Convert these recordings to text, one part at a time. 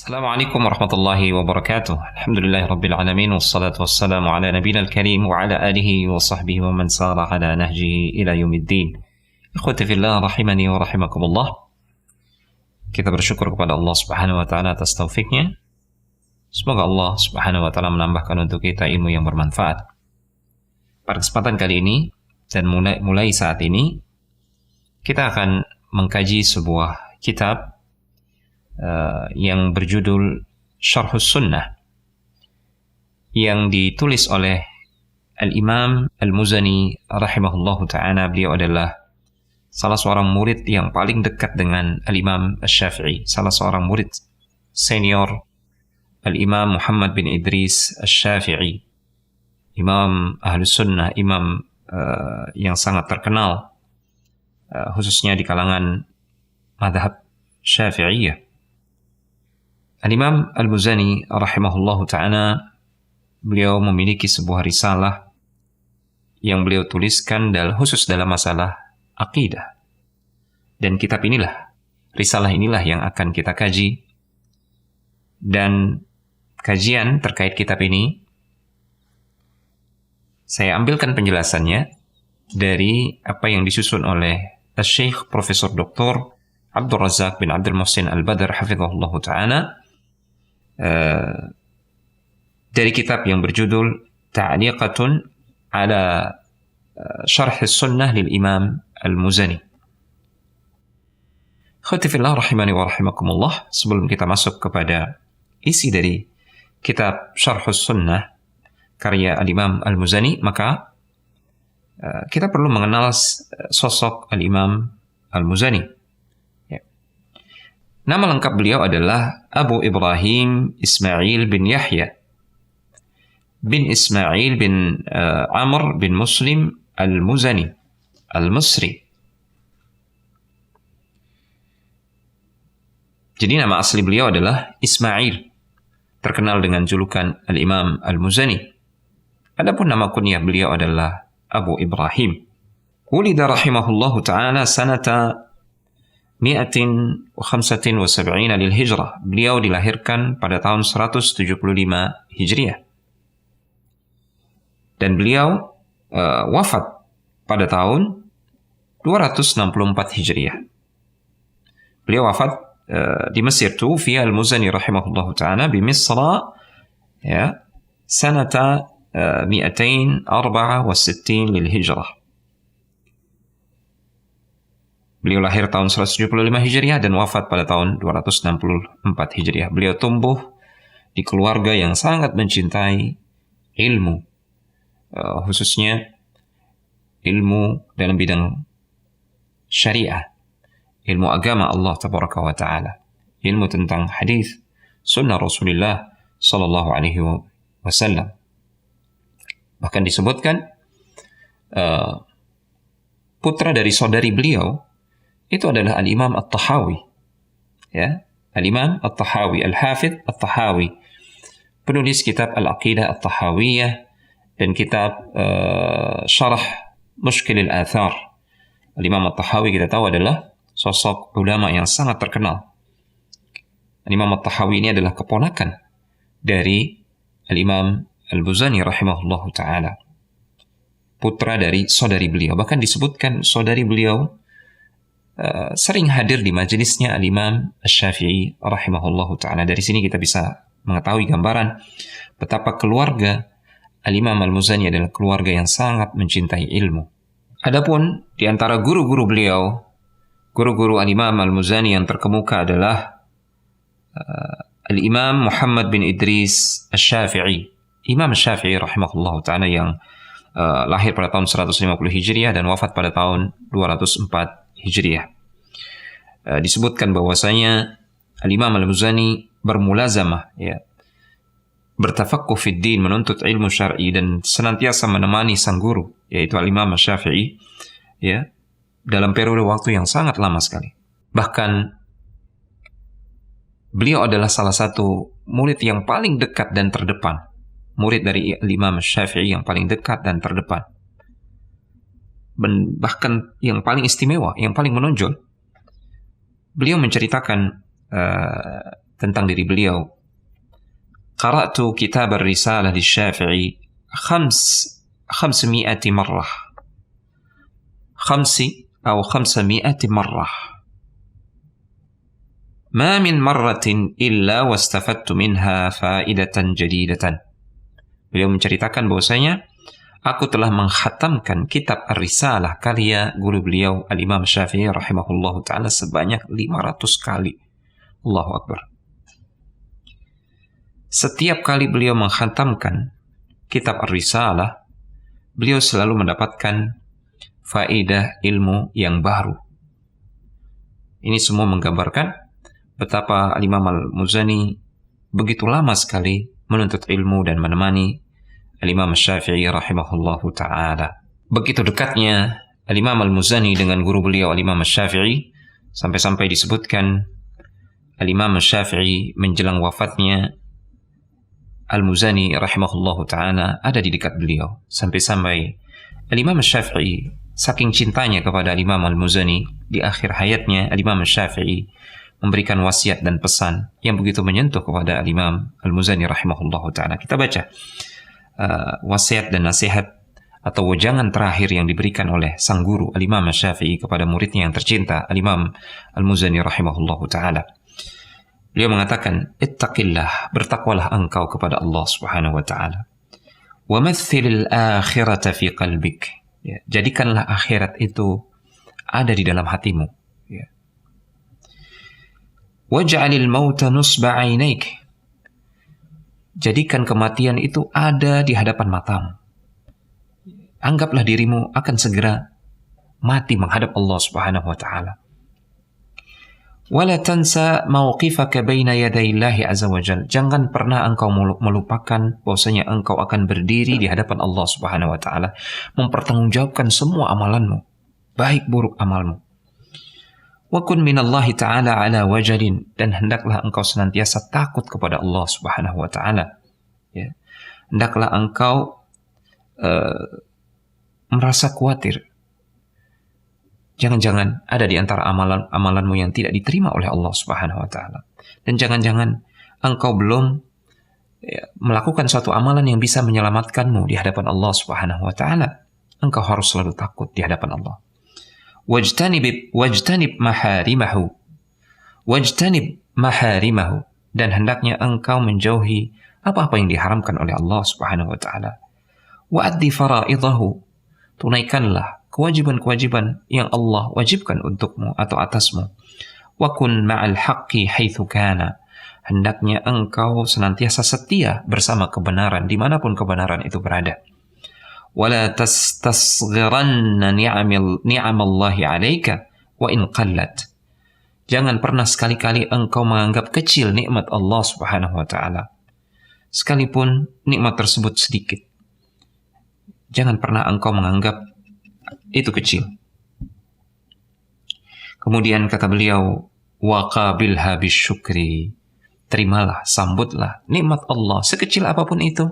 Assalamualaikum warahmatullahi wabarakatuh. Alhamdulillahi rabbil alamin wassalatu wassalamu ala nabiyina al-karim wa ala alihi wa sahbihi wa man sara ala nahjihi ila yaumiddin. Ikhwati fillah rahimani wa rahimakumullah. Kita bersyukur kepada Allah Subhanahu wa taala atas taufiknya. Semoga Allah Subhanahu wa taala menambahkan untuk kita ilmu yang bermanfaat. Pada kesempatan kali ini dan mulai saat ini kita akan mengkaji sebuah kitab yang berjudul Syarhus Sunnah yang ditulis oleh Al-Imam Al-Muzani rahimahullahu ta'ala. Beliau adalah salah seorang murid yang paling dekat dengan Al-Imam Asy-Syafi'i, salah seorang murid senior Al-Imam Muhammad bin Idris Asy-Syafi'i, Imam Ahlus Sunnah, imam yang sangat terkenal khususnya di kalangan mazhab Syafi'iyah. Al-Imam Al-Muzani rahimahullahu ta'ala, beliau memiliki sebuah risalah yang beliau tuliskan khusus dalam masalah akidah. Dan kitab inilah, risalah inilah yang akan kita kaji. Dan kajian terkait kitab ini, saya ambilkan penjelasannya dari apa yang disusun oleh Syekh Profesor Dr. Abdul Razak bin Abdul Muhsin Al-Badr hafizahullah ta'ala, dari kitab yang berjudul Ta'liqatun ala Syarh Sunnah lil Imam Al-Muzani. Khatifillah rahimani wa rahimakumullah. Sebelum kita masuk kepada isi dari kitab Syarh Sunnah karya Al-Imam Al-Muzani, maka kita perlu mengenal sosok Al-Imam Al-Muzani. Nama lengkap beliau adalah Abu Ibrahim Ismail bin Yahya bin Ismail bin Amr bin Muslim Al-Muzani Al-Misri. Jadi nama asli beliau adalah Ismail, terkenal dengan julukan Al-Imam Al-Muzani. Adapun nama kunyah beliau adalah Abu Ibrahim. Wulida rahimahullahu ta'ala sanata 175 lil hijrah. Beliau dilahirkan pada tahun 175 Hijriah. Dan beliau wafat pada tahun 264 Hijriah. Beliau wafat di Mesir. Tuwfiya Al-Muzani rahimahullahu ta'ala bi Misra ya sanata 264 lil hijrah. Beliau lahir tahun 175 Hijriah dan wafat pada tahun 264 Hijriah. Beliau tumbuh di keluarga yang sangat mencintai ilmu, khususnya ilmu dalam bidang syariah, ilmu agama Allah tabaraka wa ta'ala, ilmu tentang hadis sunnah Rasulullah sallallahu alaihi wasallam. Bahkan disebutkan putra dari saudari beliau itu adalah Al-Imam At-Tahawi. Ya, Al-Imam At-Tahawi, Al-Hafidh At-Tahawi, penulis kitab Al-Aqidah At-Tahawiyah dan kitab Syarah Mushkil Al-Athar. Al-Imam At-Tahawi kita tahu adalah sosok ulama yang sangat terkenal. Al-Imam At-Tahawi ini adalah keponakan dari Al-Imam Al-Muzani rahimahullahu ta'ala, putra dari saudari beliau. Bahkan disebutkan saudari beliau sering hadir di majelisnya Al-Imam Asy-Syafi'i rahimahullahu ta'ala. Dari sini kita bisa mengetahui gambaran betapa keluarga Al-Imam Al-Muzani adalah keluarga yang sangat mencintai ilmu. Adapun di antara guru-guru beliau, guru-guru Al-Imam Al-Muzani yang terkemuka adalah Al-Imam Muhammad bin Idris Asy-Syafi'i, Imam Asy-Syafi'i rahimahullahu ta'ala, yang lahir pada tahun 150 Hijriah dan wafat pada tahun 204 Hijriah. Disebutkan bahwasanya Al-Imam Al-Muzani bermulazamah, ya, bertafaqquh fid din, menuntut ilmu syar'i dan senantiasa menemani sang guru yaitu Al-Imam Asy-Syafi'i, ya, dalam periode waktu yang sangat lama sekali. Bahkan beliau adalah salah satu murid yang paling dekat dan terdepan, murid dari Al-Imam Asy-Syafi'i yang paling dekat dan terdepan. Bahkan yang paling istimewa, yang paling menonjol, beliau menceritakan tentang diri beliau. Qara'tu kitab ar-risalah lisy-Syafi'i 500 marrah. 500 marrah. Ma min marratin illa wastafadtu minha faidatan jadidatan. Beliau menceritakan bahwasanya aku telah menghatamkan kitab Ar-Risalah karya guru beliau Al-Imam Syafi'i rahimahullahu ta'ala sebanyak 500 kali. Allahu Akbar. Setiap kali beliau menghatamkan kitab Ar-Risalah, beliau selalu mendapatkan faedah ilmu yang baru. Ini semua menggambarkan betapa Al-Imam Al-Muzani begitu lama sekali menuntut ilmu dan menemani Al-Imam Syafi'i rahimahullahu ta'ala. Begitu dekatnya Al-Imam Al-Muzani dengan guru beliau Al-Imam Syafi'i, sampai-sampai disebutkan Al-Imam Syafi'i menjelang wafatnya Al-Muzani rahimahullahu ta'ala ada di dekat beliau. Sampai-sampai Al-Imam Syafi'i saking cintanya kepada Al-Imam Al-Muzani, di akhir hayatnya Al-Imam Syafi'i memberikan wasiat dan pesan yang begitu menyentuh kepada Al-Imam Al-Muzani rahimahullahu ta'ala. Kita baca wasiat dan nasihat atau wejangan terakhir yang diberikan oleh sang guru Al-Imam Syafi'i kepada muridnya yang tercinta Al-Imam Al-Muzani rahimahullahu ta'ala. Beliau mengatakan, ittaqillah, bertakwalah engkau kepada Allah subhanahu wa ta'ala. Wa mathilil akhirata fi qalbik. Ya, jadikanlah akhirat itu ada di dalam hatimu. Ya. Waj'alil mauta nusba 'ainaik. Jadikan kematian itu ada di hadapan matamu. Anggaplah dirimu akan segera mati menghadap Allah subhanahu wa ta'ala. Wala tansa mawqifaka baina yaday Allahi azza wa jalla. Jangan pernah engkau melupakan bahwasanya engkau akan berdiri di hadapan Allah Subhanahu wa taala, mempertanggungjawabkan semua amalanmu, baik buruk amalmu. Wa kun minallahi ta'ala ala wajalin, dan hendaklah engkau senantiasa takut kepada Allah Subhanahu wa taala. Ya. Hendaklah engkau merasa khawatir. Jangan-jangan ada di antara amalanmu yang tidak diterima oleh Allah Subhanahu wa taala. Dan jangan-jangan engkau belum melakukan suatu amalan yang bisa menyelamatkanmu di hadapan Allah Subhanahu wa taala. Engkau harus selalu takut di hadapan Allah. Wajtanib maharimahu. Wajtanib maharimahu, dan hendaknya engkau menjauhi apa-apa yang diharamkan oleh Allah Subhanahu wa taala. Wa addi faraidahu. Tunaikanlah kewajiban-kewajiban yang Allah wajibkan untukmu atau atasmu. Wa kun ma'al haqqi haitsu kana. Hendaknya engkau senantiasa setia bersama kebenaran dimanapun kebenaran itu berada. Wala tastasghiranna ni'amallahi 'alaika wa in qallat. Jangan pernah sekali-kali engkau menganggap kecil nikmat Allah Subhanahu wa taala, sekalipun nikmat tersebut sedikit. Jangan pernah engkau menganggap itu kecil. Kemudian kata beliau, wa qabilha bisyukri. Terimalah, sambutlah nikmat Allah sekecil apapun itu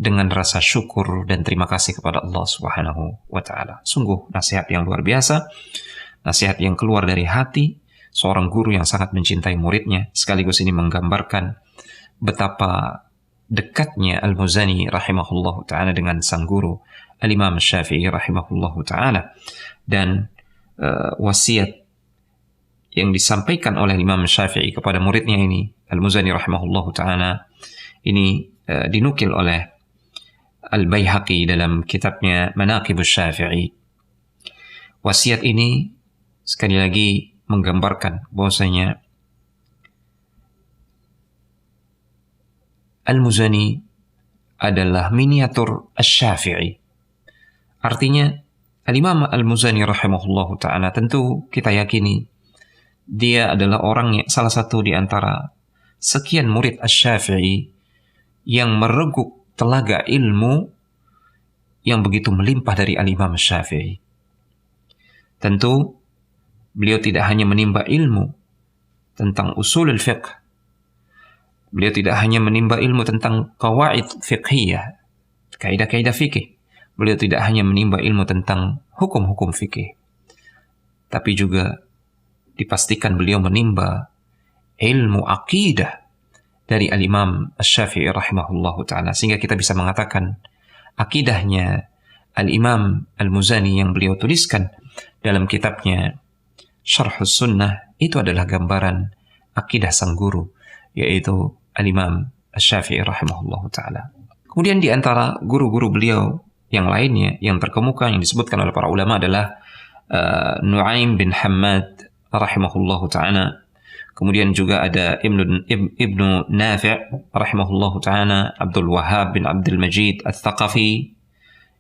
dengan rasa syukur dan terima kasih kepada Allah Subhanahu wa taala. Sungguh nasihat yang luar biasa, nasihat yang keluar dari hati seorang guru yang sangat mencintai muridnya. Sekaligus ini menggambarkan betapa dekatnya Al-Muzani rahimahullahu ta'ala dengan sang guru Al-Imam Syafi'i rahimahullahu ta'ala. Dan wasiat yang disampaikan oleh Imam Syafi'i kepada muridnya ini, Al-Muzani rahimahullahu ta'ala, ini dinukil oleh Al-Baihaqi dalam kitabnya Manaqibus Syafi'i. Wasiat ini sekali lagi menggambarkan bahwasanya Al-Muzani adalah miniatur Asy-Syafi'i. Artinya, Al-Imam Al-Muzani rahimahullahu ta'ala, tentu kita yakini dia adalah orang yang salah satu di antara sekian murid Asy-Syafi'i yang mereguk telaga ilmu yang begitu melimpah dari Al-Imam Syafi'i. Tentu, beliau tidak hanya menimba ilmu tentang usulul fiqh, beliau tidak hanya menimba ilmu tentang qawaid fiqhiyah, kaidah-kaidah fikih. Beliau tidak hanya menimba ilmu tentang hukum-hukum fikih, tapi juga dipastikan beliau menimba ilmu aqidah dari Al-Imam Asy-Syafi'i rahimahullahu ta'ala. Sehingga kita bisa mengatakan akidahnya Al-Imam Al-Muzani yang beliau tuliskan dalam kitabnya Syarhus Sunnah itu adalah gambaran akidah sang guru, yaitu Al-Imam Asy-Syafi'i rahimahullahu ta'ala. Kemudian di antara guru-guru beliau yang lainnya yang terkemuka yang disebutkan oleh para ulama adalah Nu'aim bin Hammad rahimahullahu ta'ala. Kemudian juga ada Ibnu Nafi' rahimahullahu ta'ala, Abdul Wahhab bin Abdul Majid Al-Thaqafi,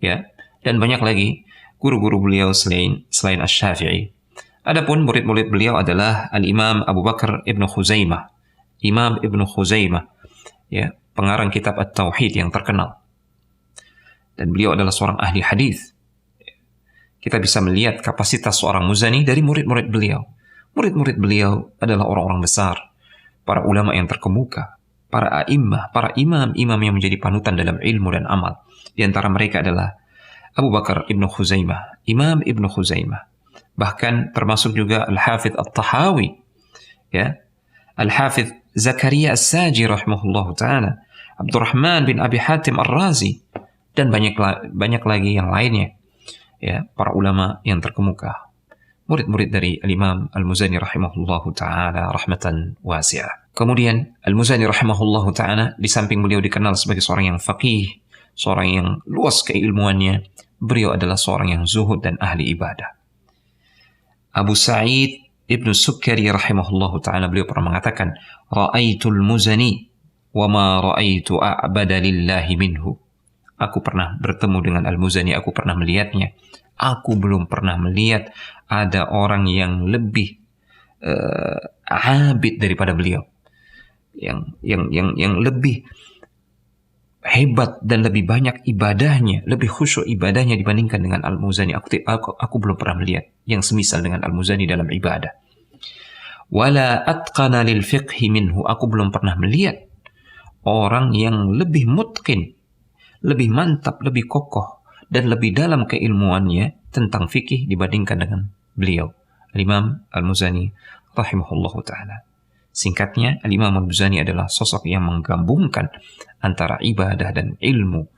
ya, dan banyak lagi guru-guru beliau selain Asy-Syafi'i. Adapun murid-murid beliau adalah Al-Imam Abu Bakar Ibnu Khuzaimah, Imam Ibnu Khuzaimah, ya, pengarang kitab At-Tauhid yang terkenal. Dan beliau adalah seorang ahli hadis. Kita bisa melihat kapasitas seorang Muzani dari murid-murid beliau. Murid-murid beliau adalah orang-orang besar, para ulama yang terkemuka, para a'immah, para imam-imam yang menjadi panutan dalam ilmu dan amal. Di antara mereka adalah Abu Bakar Ibnu Khuzaimah, Imam Ibnu Khuzaimah. Bahkan termasuk juga Al-Hafidh At-Tahawi, ya, Al-Hafidh Zakaria As-Saji rahimahullahu ta'ala, Abdurrahman bin Abi Hatim Ar-Razi, dan banyak lagi yang lainnya, ya, para ulama yang terkemuka, murid-murid dari Al-Imam Al-Muzani rahimahullahu ta'ala rahmatan wasi'ah. Kemudian Al-Muzani rahimahullahu ta'ala, di samping beliau dikenal sebagai seorang yang faqih, seorang yang luas keilmuannya, beliau adalah seorang yang zuhud dan ahli ibadah. Abu Sa'id Ibnu Sukkari rahimahullahu ta'ala, beliau pernah mengatakan, Ra'aitul Muzani wa ma ra'aitu a'bada lillahi minhu. Aku pernah bertemu dengan Al-Muzani, aku pernah melihatnya. Aku belum pernah melihat ada orang yang lebih abid daripada beliau, yang lebih hebat dan lebih banyak ibadahnya, lebih khusyuk ibadahnya dibandingkan dengan Al-Muzani. Aku belum pernah melihat yang semisal dengan Al-Muzani dalam ibadah. Wala atqana lil fiqhi minhu. Aku belum pernah melihat orang yang lebih mutqin, lebih mantap, lebih kokoh dan lebih dalam keilmuannya tentang fikih dibandingkan dengan beliau, Al-Imam Al-Muzani rahimahullahu ta'ala. Singkatnya, Al-Imam Al-Muzani adalah sosok yang menggabungkan antara ibadah dan ilmu.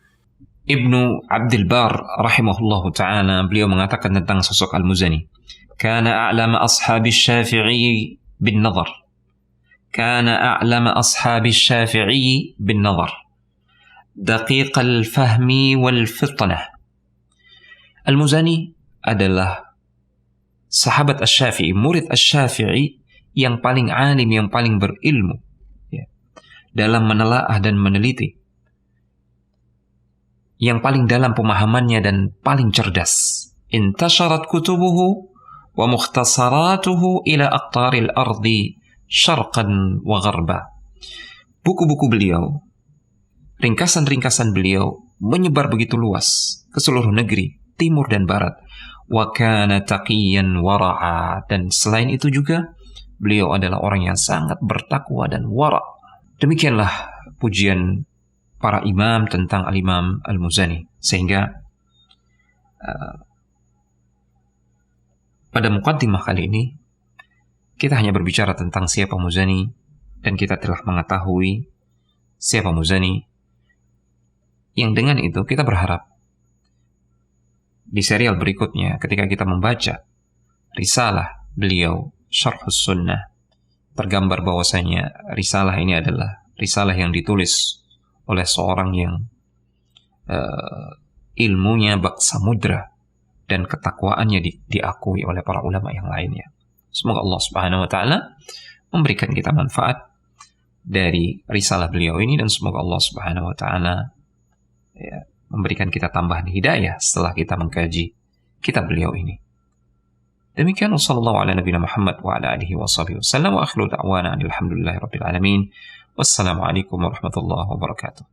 Ibnu Abdul Bar rahimahullahu ta'ala, beliau mengatakan tentang sosok Al-Muzani, kana a'lama ashabi Syafi'i bin nazar. Kana a'lama ashabi Syafi'i bin nazar. Daqiq al-fahmi wal fitnah. Al-Muzani adalah sahabat Asy-Syafi'i, murid Asy-Syafi'i yang paling alim, yang paling berilmu, ya, dalam menelaah dan meneliti, yang paling dalam pemahamannya dan paling cerdas. Intasharat kutubuhu wa mukhtasaratuhu ila aqtaril ardi syarqan wa gharba. Buku-buku beliau, ringkasan-ringkasan beliau menyebar begitu luas ke seluruh negeri, timur dan barat. Wa kana taqiyan wara'a, dan selain itu juga beliau adalah orang yang sangat bertakwa dan wara'. Demikianlah pujian para imam tentang Al-Imam Al-Muzani. Sehingga pada muqaddimah kali ini kita hanya berbicara tentang siapa Muzani, dan kita telah mengetahui siapa Muzani, yang dengan itu kita berharap di serial berikutnya ketika kita membaca risalah beliau Syarhus Sunnah, tergambar bahwasanya risalah ini adalah risalah yang ditulis oleh seorang yang ilmunya bak samudra dan ketakwaannya diakui oleh para ulama yang lainnya. Semoga Allah Subhanahu wa ta'ala memberikan kita manfaat dari risalah beliau ini, dan semoga Allah Subhanahu wa ta'ala, ya, memberikan kita tambahan hidayah setelah kita mengkaji kitab beliau ini. Demikian, wassallallahu ala nabiyina Muhammad wa ala alihi wa sahbihi wasallam, wa akhiru da'wana alhamdulillahi rabbil alamin. Wassalamualaikum warahmatullahi wabarakatuh.